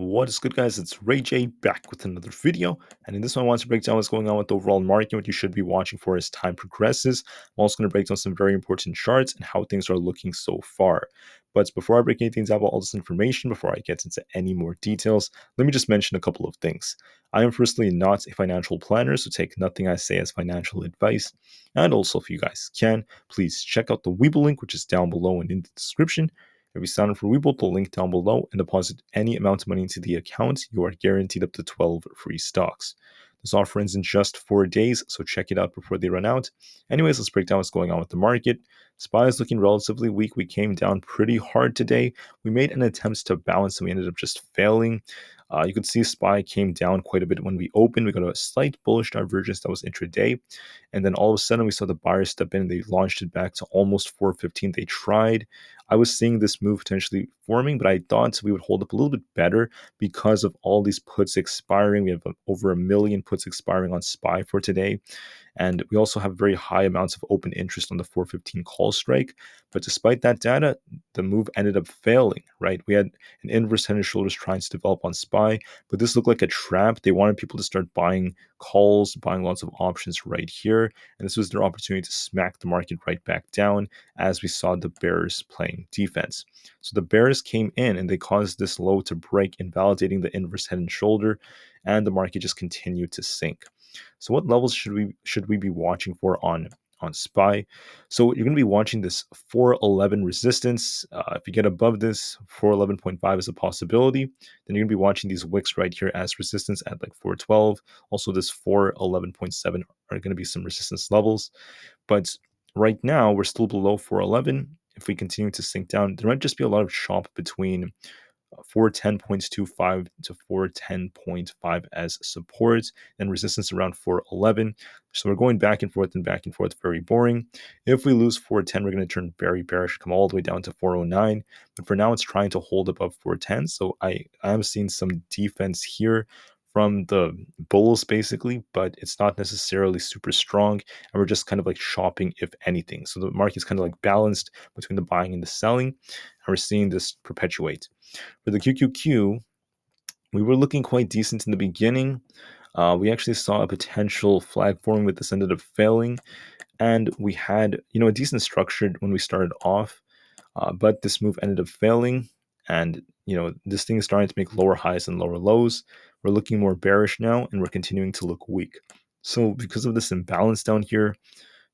What is good, guys? It's Rey-Jay back with another video, and in this one I want to break down what's going on with the overall market, what you should be watching for as time progresses. I'm also going to break down some very important charts and how things are looking so far. But before I break anything down about all this information, before I get into any more details, let me just mention a couple of things. I am firstly not a financial planner, so take nothing I say as financial advice. And also, if you guys can, please check out the Webull link, which is down below and in the description. If you sign up for Webull, the link down below, and deposit any amount of money into the account, you are guaranteed up to 12 free stocks. This offer ends in just 4 days, so check it out before they run out. Anyways, let's break down what's going on with the market. SPY is looking relatively weak. We came down pretty hard today. We made an attempt to bounce, and we ended up just failing. You could see SPY came down quite a bit when we opened. We got a slight bullish divergence that was intraday. And then all of a sudden, we saw the buyers step in. They launched it back to almost 415. They tried. I was seeing this move potentially forming, but I thought we would hold up a little bit better because of all these puts expiring. We have over 1 million puts expiring on SPY for today. And we also have very high amounts of open interest on the 415 call strike. But despite that data, the move ended up failing, right? We had an inverse head and shoulders trying to develop on SPY, but this looked like a trap. They wanted people to start buying calls, buying lots of options right here. And this was their opportunity to smack the market right back down as we saw the bears playing defense. So the bears came in and they caused this low to break, invalidating the inverse head and shoulder, and the market just continued to sink. So what levels should we be watching for on SPY? So you're going to be watching this 411 resistance. If you get above this, 411.5 is a possibility. Then you're going to be watching these wicks right here as resistance at like 412. Also, this 411.7 are going to be some resistance levels. But right now, we're still below 411. If we continue to sink down, there might just be a lot of chop between 410.25 to 410.5 as support, and resistance around 411. So we're going back and forth, very boring. If we lose 410, we're going to turn very bearish, come all the way down to 409. But for now, it's trying to hold above 410. So I am seeing some defense here from the bulls basically, but it's not necessarily super strong, and we're just kind of like shopping if anything. So the market's kind of like balanced between the buying and the selling, and we're seeing this perpetuate. For the QQQ, we were looking quite decent in the beginning. We actually saw a potential flag forming, but this ended up failing, and we had a decent structure when we started off, but this move ended up failing, and this thing is starting to make lower highs and lower lows. We're looking more bearish now, and we're continuing to look weak. So because of this imbalance down here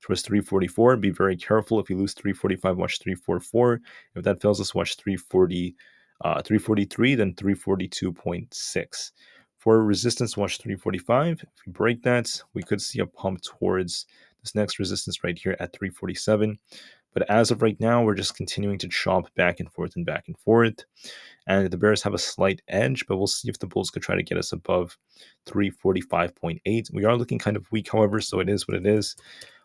towards 344, be very careful. If you lose 345, watch 344. If that fails us, watch 343, then 342.6. For resistance, watch 345. If we break that, we could see a pump towards this next resistance right here at 347. But as of right now, we're just continuing to chop back and forth and back and forth. And the bears have a slight edge, but we'll see if the bulls could try to get us above 345.8. We are looking kind of weak, however, so it is what it is.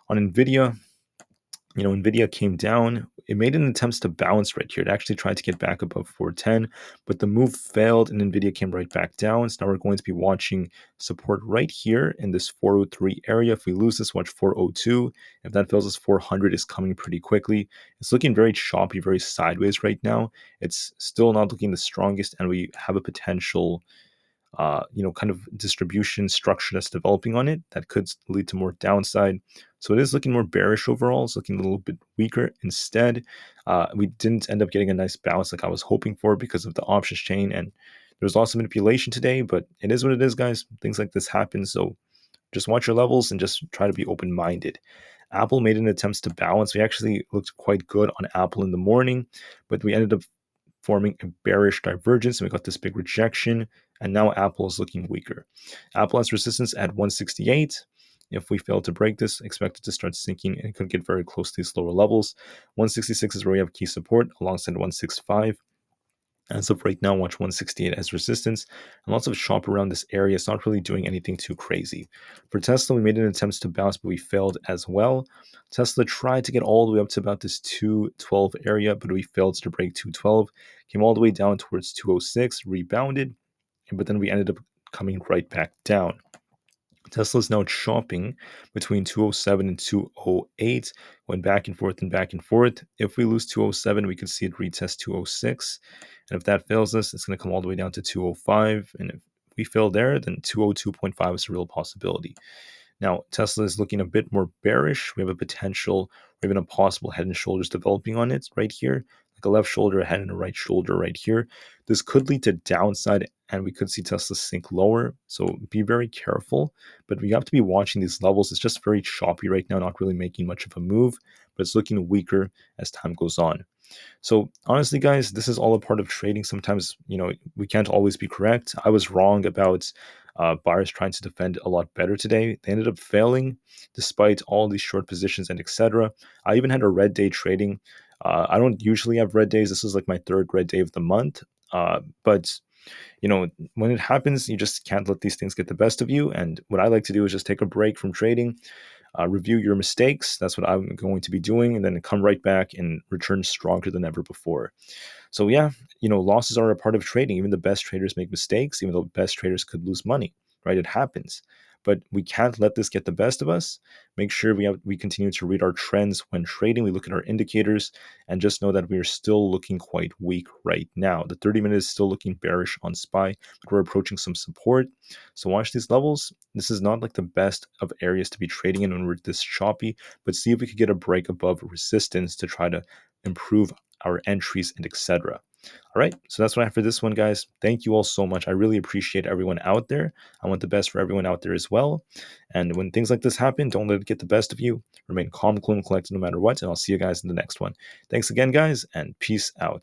On Nvda, Nvda came down. It made an attempt to bounce right here. It actually tried to get back above 410, but the move failed and Nvda came right back down. So now we're going to be watching support right here in this 403 area. If we lose this, watch 402. If that fails us, 400 is coming pretty quickly. It's looking very choppy, very sideways right now. It's still not looking the strongest, and we have a potential kind of distribution structure that's developing on it that could lead to more downside. So it is looking more bearish overall. It's looking a little bit weaker. Instead, we didn't end up getting a nice bounce like I was hoping for because of the options chain, and there was lots of manipulation today, but it is what it is, guys. Things like this happen, so just watch your levels and just try to be open-minded. Aapl made an attempt to balance. We actually looked quite good on Aapl in the morning, but we ended up forming a bearish divergence, and we got this big rejection, and now Aapl is looking weaker. Aapl has resistance at 168. If we fail to break this, expect it to start sinking, and it could get very close to these lower levels. 166 is where we have key support alongside 165. As of right now, watch 168 as resistance, and lots of chop around this area. It's not really doing anything too crazy. For Tesla, we made an attempt to bounce, but we failed as well. Tesla tried to get all the way up to about this 212 area, but we failed to break 212. Came all the way down towards 206, rebounded, but then we ended up coming right back down. Tesla's now chopping between 207 and 208, went back and forth and back and forth. If we lose 207, we could see it retest 206. And if that fails us, it's going to come all the way down to 205. And if we fail there, then 202.5 is a real possibility. Now, Tesla is looking a bit more bearish. We have a potential or even a possible head and shoulders developing on it right here, like a left shoulder, a head, and a right shoulder right here. This could lead to downside, and we could see Tesla sink lower. So be very careful. But we have to be watching these levels. It's just very choppy right now, not really making much of a move, but it's looking weaker as time goes on. So honestly, guys, this is all a part of trading. Sometimes, we can't always be correct. I was wrong about buyers trying to defend a lot better today. They ended up failing despite all these short positions and etc. I even had a red day trading. I don't usually have red days. This is like my third red day of the month. But when it happens, you just can't let these things get the best of you. And what I like to do is just take a break from trading, review your mistakes. That's what I'm going to be doing, and then come right back and return stronger than ever before. So yeah, losses are a part of trading. Even the best traders make mistakes. Even though the best traders could lose money, right? It happens. But we can't let this get the best of us. Make sure we continue to read our trends when trading. We look at our indicators and just know that we are still looking quite weak right now. The 30-minute is still looking bearish on SPY, but we're approaching some support. So watch these levels. This is not like the best of areas to be trading in when we're this choppy, but see if we could get a break above resistance to try to improve our entries and etc. All right, so that's what I have for this one, guys. Thank you all so much. I really appreciate everyone out there. I want the best for everyone out there as well. And when things like this happen, don't let it get the best of you. Remain calm, cool, and collected no matter what. And I'll see you guys in the next one. Thanks again, guys, and peace out.